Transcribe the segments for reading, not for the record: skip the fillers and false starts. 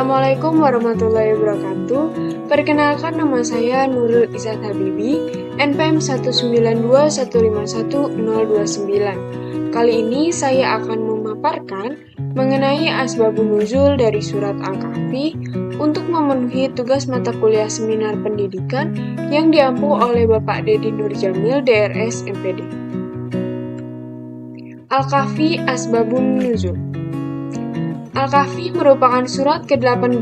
Assalamualaikum warahmatullahi wabarakatuh. Perkenalkan, nama saya Nurul Izzat Habibi, NPM 192151029. Kali ini saya akan memaparkan mengenai asbabun nuzul dari surat Al-Kahfi untuk memenuhi tugas mata kuliah seminar pendidikan yang diampu oleh Bapak Dedi Nurjamil, DRS MPD. Al-Kahfi Asbabun Nuzul. Al-Kahfi merupakan surat ke-18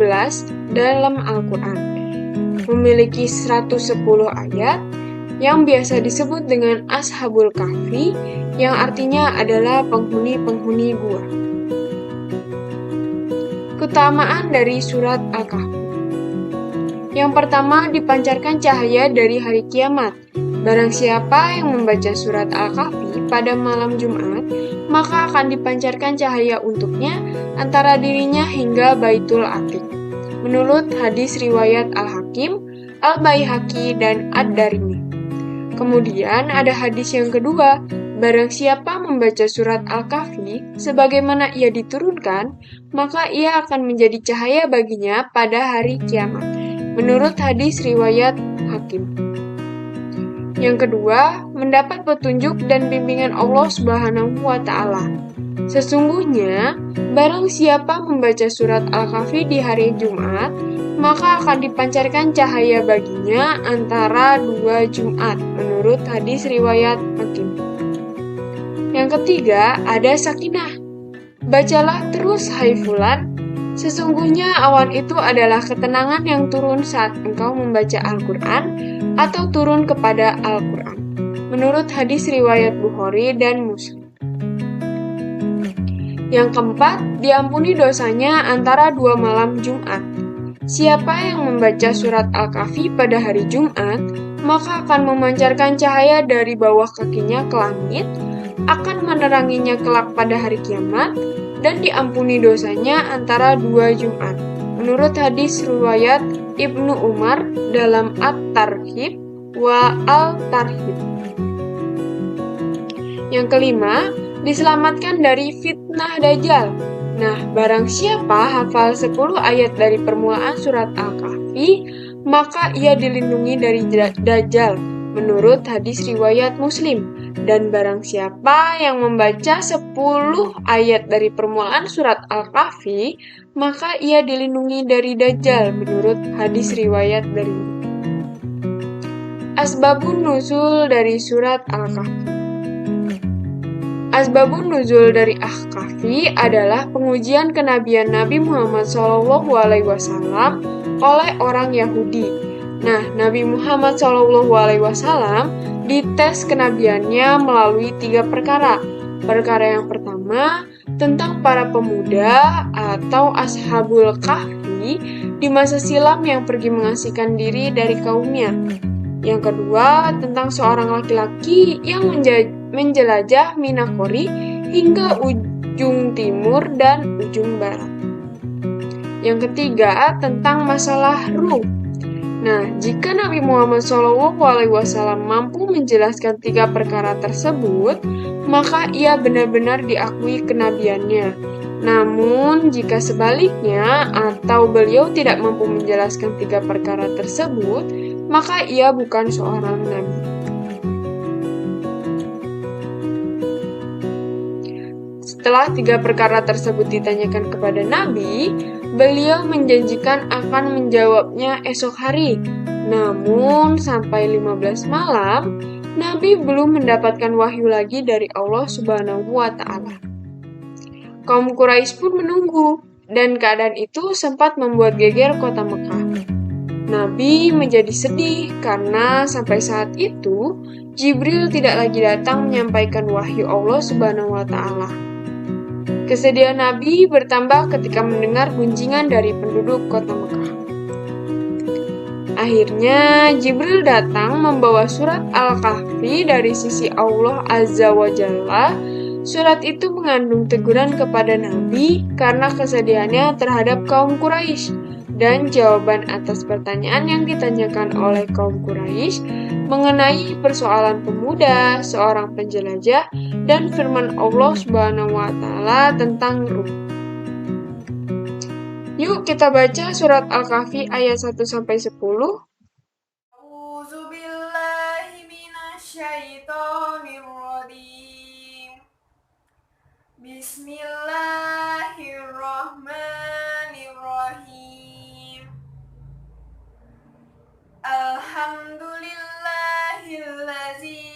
dalam Al-Quran. Memiliki 110 ayat yang biasa disebut dengan Ashabul Kahfi, yang artinya adalah penghuni-penghuni gua. Keutamaan dari surat Al-Kahfi. Yang pertama, dipancarkan cahaya dari hari kiamat. Barang siapa yang membaca surat Al-Kahfi pada malam Jumat, maka akan dipancarkan cahaya untuknya antara dirinya hingga Baitul Atiq. Menurut hadis riwayat Al-Hakim, Al-Baihaqi, dan Ad-Darimi. Kemudian ada hadis yang kedua, barang siapa membaca surat Al-Kahfi sebagaimana ia diturunkan, maka ia akan menjadi cahaya baginya pada hari kiamat. Menurut hadis riwayat Hakim. Yang kedua, mendapat petunjuk dan bimbingan Allah Subhanahu wa Ta'ala. Sesungguhnya, barang siapa membaca surat Al-Kahfi di hari Jumat, maka akan dipancarkan cahaya baginya antara 2 Jumat, menurut hadis riwayat Hakim. Yang ketiga, ada sakinah. Bacalah terus, hai fulan, sesungguhnya awan itu adalah ketenangan yang turun saat engkau membaca Al-Quran atau turun kepada Al-Quran. Menurut hadis riwayat Bukhari dan Muslim. Yang keempat, diampuni dosanya antara 2 malam Jumat. Siapa yang membaca surat Al-Kahfi pada hari Jumat, maka akan memancarkan cahaya dari bawah kakinya ke langit, akan meneranginya kelak pada hari kiamat, dan diampuni dosanya antara 2 Jumat. Menurut hadis riwayat Ibnu Umar dalam At-Tarhib wa Al-Tarhib. Yang kelima, diselamatkan dari fitnah Dajjal. Nah, barang siapa hafal 10 ayat dari permulaan surat Al-Kahfi, maka ia dilindungi dari Dajjal, menurut hadis riwayat Muslim. Dan barang siapa yang membaca 10 ayat dari permulaan surat Al-Kahfi, maka ia dilindungi dari Dajjal, menurut hadis riwayat dari Asbabun Nuzul dari surat Al-Kahfi. Asbabun nuzul dari Al-Kahfi adalah pengujian kenabian Nabi Muhammad SAW oleh orang Yahudi. Nah, Nabi Muhammad SAW dites kenabiannya melalui 3 perkara. Perkara yang pertama, tentang para pemuda atau Ashabul Kahfi di masa silam yang pergi mengasihkan diri dari kaumnya. Yang kedua, tentang seorang laki-laki yang menjelajah Minakori hingga ujung timur dan ujung barat. Yang ketiga, tentang masalah ruh. Nah, jika Nabi Muhammad SAW mampu menjelaskan 3 perkara tersebut, maka ia benar-benar diakui kenabiannya. Namun, jika sebaliknya atau beliau tidak mampu menjelaskan 3 perkara tersebut, maka ia bukan seorang nabi. Setelah 3 perkara tersebut ditanyakan kepada Nabi, beliau menjanjikan akan menjawabnya esok hari. Namun, sampai 15 malam, Nabi belum mendapatkan wahyu lagi dari Allah Subhanahu wa Ta'ala. Kaum Quraisy pun menunggu, dan keadaan itu sempat membuat geger kota Mekah. Nabi menjadi sedih karena sampai saat itu Jibril tidak lagi datang menyampaikan wahyu Allah Subhanahu wa Ta'ala. Kesedihan Nabi bertambah ketika mendengar gunjingan dari penduduk kota Mekah. Akhirnya Jibril datang membawa surat Al-Kahfi dari sisi Allah Azza wa Jalla. Surat itu mengandung teguran kepada Nabi karena kesedihannya terhadap kaum Quraisy. Dan jawaban atas pertanyaan yang ditanyakan oleh kaum Quraisy mengenai persoalan pemuda, seorang penjelajah, dan firman Allah Subhanahu wa Ta'ala tentang ruh. Yuk kita baca surat Al-Kahfi ayat 1-10. A'udzu billahi minasyaitonir rajim. Bismillahirrahmanirrahim. Alhamdulillahillazi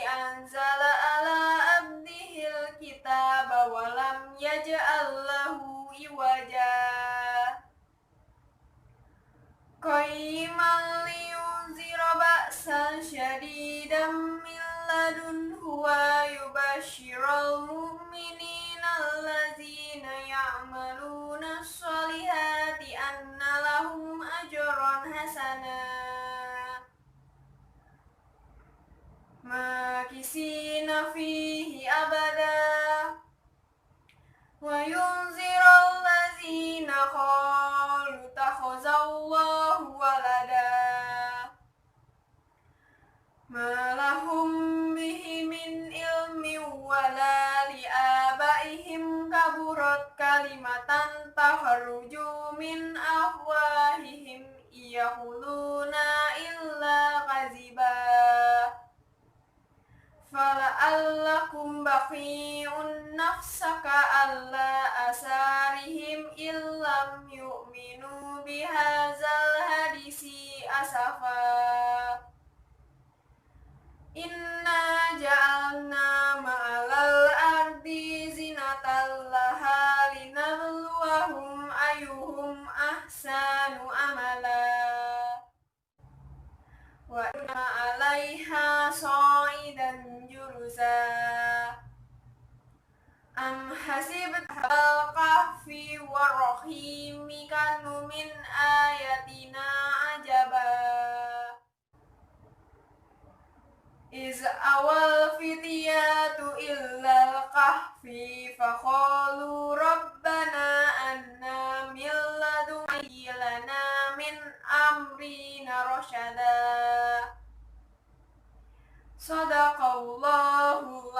anzala ala abdihil kitaba wa lam yaj'al lahu iwaja. Qayyiman liyunzira ba'san syadidan min ladunhu wa yubashshiral mu'minina allazina ya'maluna sholihati anna lahum ajran hasana makisina fihi abada wa yunziral ladzina qalu takhazallahu walada ma lahum bihi min ilmin wala liabaihim kaburat kalimatan takhruju min afwahihim yaquluna illa kaziba fala'allakum baqi'un nafsaka alla asarihim illam yu'minu bihadzal hadisi asafa. Inna ja'alna ma'alal ardi zinatan laha linabluwahum ayyuhum ahsanu amala wa inna 'alaiha sha'idan juruza. Am hasibtal kahfi warrahimi kanu min ayatina ajaba. Iz awal fityatu illal kahfi faqalu rabbana anna min ladunka lana min amrina rasyada. Sadaqallahul